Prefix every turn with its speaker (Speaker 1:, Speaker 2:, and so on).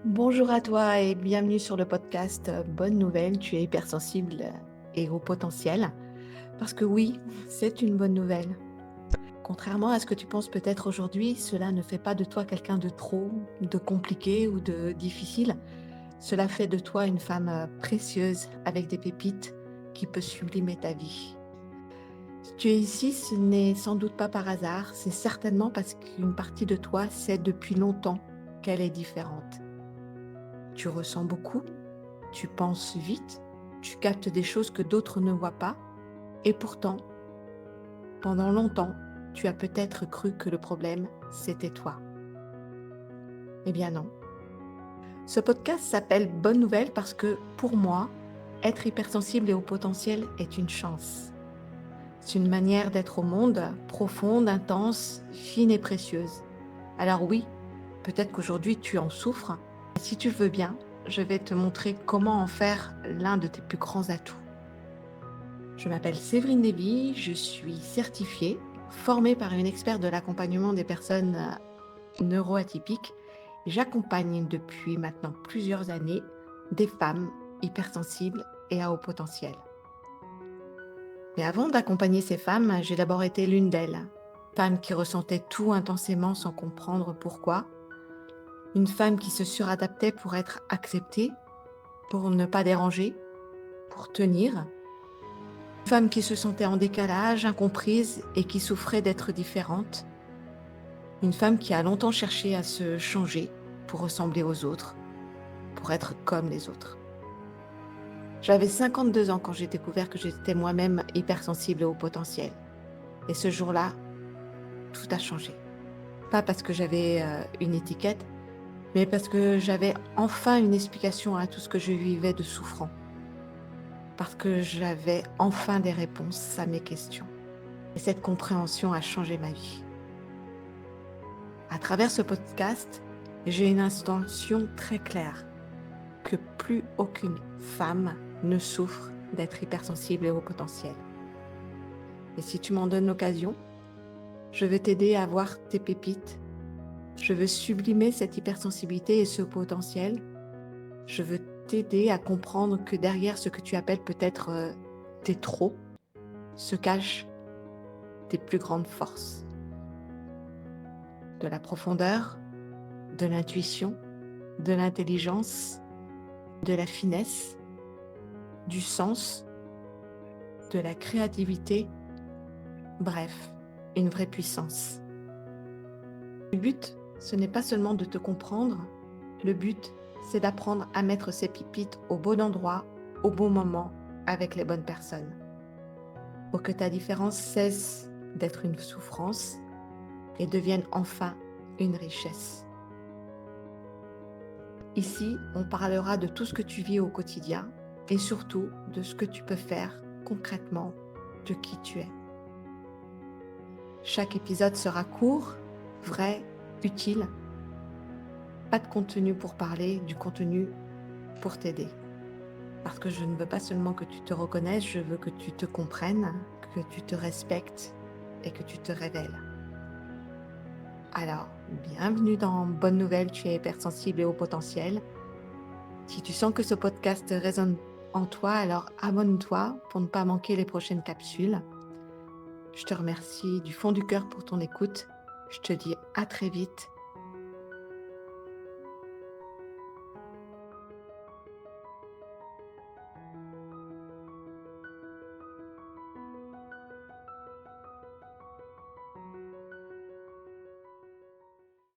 Speaker 1: Bonjour à toi et bienvenue sur le podcast Bonne nouvelle, tu es hypersensible et au potentiel. Parce que oui, c'est une bonne nouvelle. Contrairement à ce que tu penses peut-être aujourd'hui, cela ne fait pas de toi quelqu'un de trop, de compliqué ou de difficile. Cela fait de toi une femme précieuse avec des pépites qui peut sublimer ta vie. Si tu es ici, ce n'est sans doute pas par hasard, c'est certainement parce qu'une partie de toi sait depuis longtemps qu'elle est différente. Tu ressens beaucoup. Tu penses vite, tu captes des choses que d'autres ne voient pas, et pourtant, pendant longtemps, tu as peut-être cru que le problème, c'était toi. Eh bien non. Ce podcast s'appelle Bonne Nouvelle parce que, pour moi, être hypersensible et au potentiel est une chance. C'est une manière d'être au monde, profonde, intense, fine et précieuse. Alors oui, peut-être qu'aujourd'hui tu en souffres. Si tu veux bien, je vais te montrer comment en faire l'un de tes plus grands atouts. Je m'appelle Séverine Lévy, je suis certifiée, formée par une experte de l'accompagnement des personnes neuroatypiques. J'accompagne depuis maintenant plusieurs années des femmes hypersensibles et à haut potentiel. Mais avant d'accompagner ces femmes, j'ai d'abord été l'une d'elles. Femme qui ressentait tout intensément sans comprendre pourquoi. Une femme qui se suradaptait pour être acceptée, pour ne pas déranger, pour tenir. Une femme qui se sentait en décalage, incomprise et qui souffrait d'être différente. Une femme qui a longtemps cherché à se changer pour ressembler aux autres, pour être comme les autres. J'avais 52 ans quand j'ai découvert que j'étais moi-même hypersensible et au potentiel. Et ce jour-là, tout a changé. Pas parce que j'avais une étiquette, mais parce que j'avais enfin une explication à tout ce que je vivais de souffrant. Parce que j'avais enfin des réponses à mes questions. Et cette compréhension a changé ma vie. À travers ce podcast, j'ai une intention très claire, que plus aucune femme ne souffre d'être hypersensible et au potentiel. Et si tu m'en donnes l'occasion, je veux t'aider à voir tes pépites. Je veux sublimer cette hypersensibilité et ce potentiel. Je veux t'aider à comprendre que derrière ce que tu appelles peut-être tes trop, se cachent tes plus grandes forces. De la profondeur, de l'intuition, de l'intelligence, de la finesse, du sens, de la créativité, bref, une vraie puissance. Le but, ce n'est pas seulement de te comprendre, le but, c'est d'apprendre à mettre ses pépites au bon endroit, au bon moment, avec les bonnes personnes. Pour que ta différence cesse d'être une souffrance et devienne enfin une richesse. Ici, on parlera de tout ce que tu vis au quotidien et surtout de ce que tu peux faire concrètement de qui tu es. Chaque épisode sera court, vrai, utile. Pas de contenu pour parler, du contenu pour t'aider. Parce que je ne veux pas seulement que tu te reconnaisses, je veux que tu te comprennes, que tu te respectes et que tu te révèles. Alors, bienvenue dans Bonne Nouvelle, tu es hypersensible et au potentiel. Si tu sens que ce podcast résonne en toi, alors abonne-toi pour ne pas manquer les prochaines capsules. Je te remercie du fond du cœur pour ton écoute. Je te dis à très vite